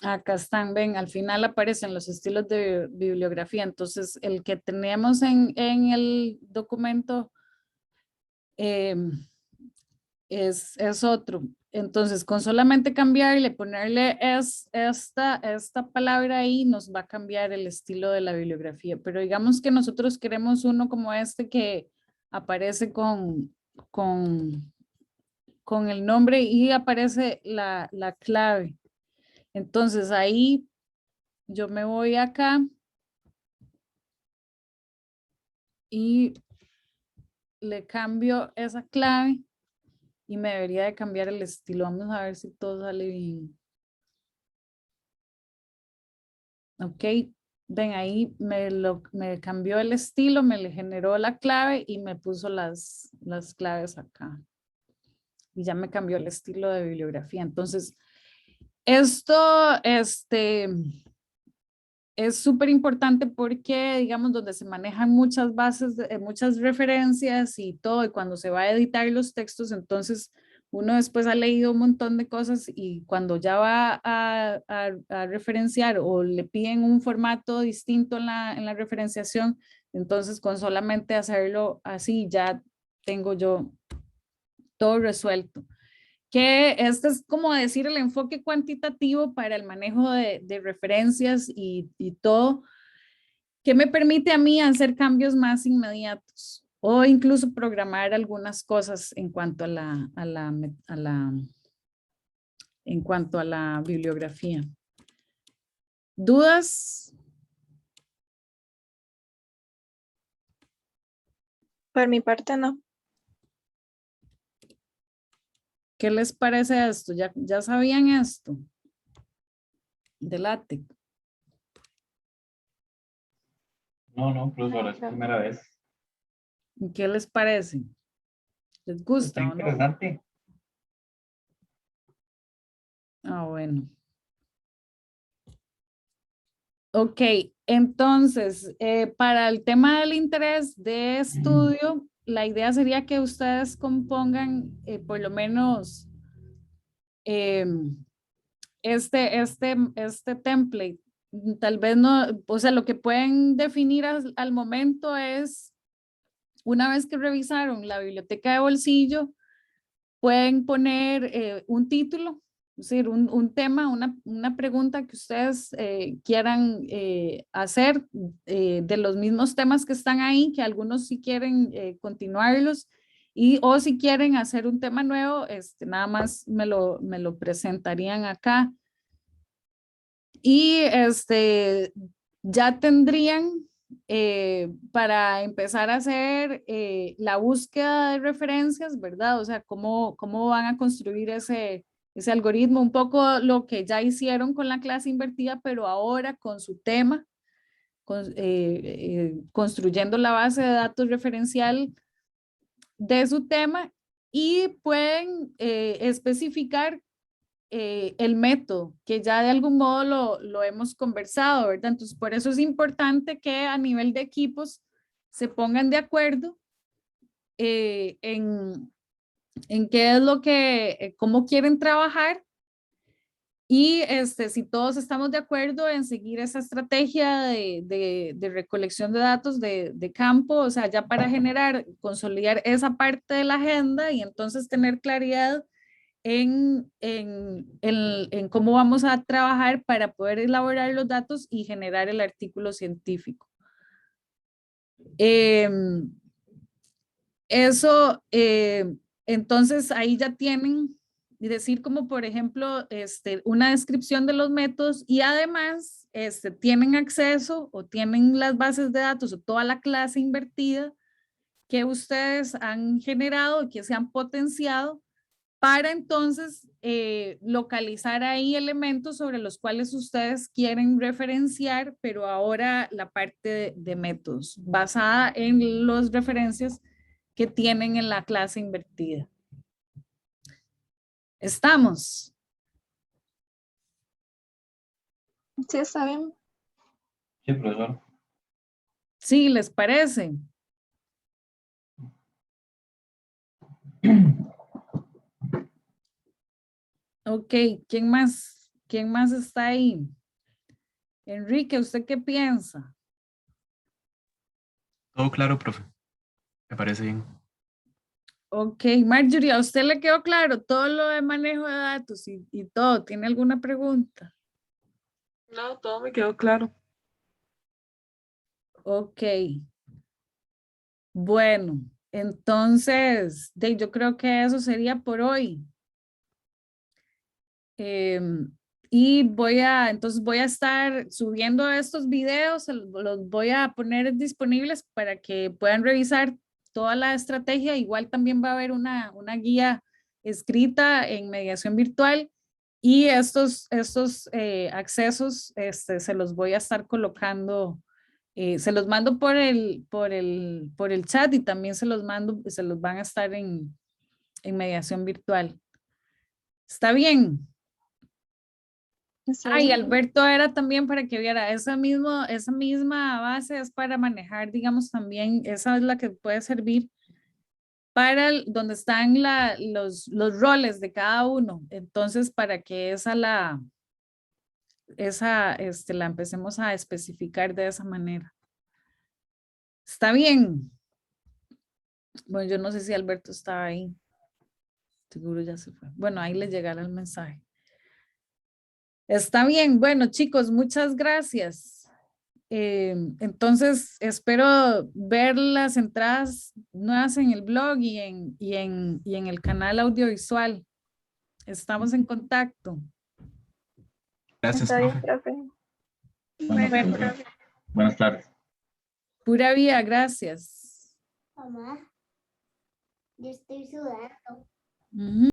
Acá están, ven, al final aparecen los estilos de bibliografía. Entonces, el que tenemos en el documento es otro. Entonces, con solamente cambiarle, ponerle esta palabra ahí, nos va a cambiar el estilo de la bibliografía. Pero digamos que nosotros queremos uno como este que aparece con el nombre y aparece la clave. Entonces, ahí yo me voy acá y le cambio esa clave y me debería de cambiar el estilo. Vamos a ver si todo sale bien. Ok, ven ahí me cambió el estilo, me le generó la clave y me puso las claves acá. Y ya me cambió el estilo de bibliografía. Entonces, esto, es súper importante porque, digamos, donde se manejan muchas bases, muchas referencias y todo, y cuando se va a editar los textos, entonces uno después ha leído un montón de cosas y cuando ya va a referenciar o le piden un formato distinto en la referenciación, entonces con solamente hacerlo así ya tengo yo todo resuelto. Que este es como decir el enfoque cuantitativo para el manejo de referencias y todo, que me permite a mí hacer cambios más inmediatos o incluso programar algunas cosas en cuanto en cuanto a la bibliografía. ¿Dudas? Por mi parte, no. ¿Qué les parece esto? ¿Ya sabían esto? De LaTeX. No, profesora, Ay, es creo. primera vez. ¿Qué les parece? ¿Les Está gusta o no? interesante. Ah, bueno. Ok, entonces, para el tema del interés de estudio, la idea sería que ustedes compongan por lo menos este template. Tal vez no, o sea, lo que pueden definir al momento es, una vez que revisaron la biblioteca de bolsillo, pueden poner un título, es decir, un tema, una pregunta que ustedes quieran hacer de los mismos temas que están ahí, que algunos sí quieren continuarlos, y o si quieren hacer un tema nuevo, nada más me lo presentarían acá. Y ya tendrían para empezar a hacer la búsqueda de referencias, ¿verdad? O sea, cómo van a construir ese algoritmo, un poco lo que ya hicieron con la clase invertida, pero ahora con su tema, construyendo la base de datos referencial de su tema y pueden especificar el método, que ya de algún modo lo hemos conversado, ¿verdad? Entonces, por eso es importante que a nivel de equipos se pongan de acuerdo en qué es lo que, cómo quieren trabajar y si todos estamos de acuerdo en seguir esa estrategia de recolección de datos de campo, o sea, ya para generar, consolidar esa parte de la agenda y entonces tener claridad en cómo vamos a trabajar para poder elaborar los datos y generar el artículo científico. Eso, entonces ahí ya tienen, decir como por ejemplo, una descripción de los métodos y además tienen acceso o tienen las bases de datos o toda la clase invertida que ustedes han generado y que se han potenciado para entonces localizar ahí elementos sobre los cuales ustedes quieren referenciar, pero ahora la parte de métodos, basada en las referencias que tienen en la clase invertida. ¿Estamos? Sí, está bien. Sí, profesor. Sí, ¿les parece? Ok, ¿quién más? ¿Quién más está ahí? Enrique, ¿usted qué piensa? Todo claro, profe. Me parece bien. Ok, Marjorie, ¿a usted le quedó claro todo lo de manejo de datos y todo? ¿Tiene alguna pregunta? No, todo me quedó claro. Ok. Bueno, entonces, yo creo que eso sería por hoy. Y entonces voy a estar subiendo estos videos, los voy a poner disponibles para que puedan revisar toda la estrategia. Igual también va a haber una guía escrita en mediación virtual y estos accesos se los voy a estar colocando, se los mando por el chat y también se los mando, se los van a estar en mediación virtual. ¿Está bien? Está Ay, bien. Alberto era también para que viera, esa misma base es para manejar, digamos, también, esa es la que puede servir para donde están los roles de cada uno. Entonces, para que la empecemos a especificar de esa manera. Está bien. Bueno, yo no sé si Alberto estaba ahí. Seguro ya se fue. Bueno, ahí le llegará el mensaje. Está bien. Bueno, chicos, muchas gracias. Entonces, espero ver las entradas nuevas en el blog y en el canal audiovisual. Estamos en contacto. Gracias, Está bien, profe. profe. Bueno, Bueno, profe, buenas tardes. Pura vida, gracias. Mamá, yo estoy sudando. Ujú.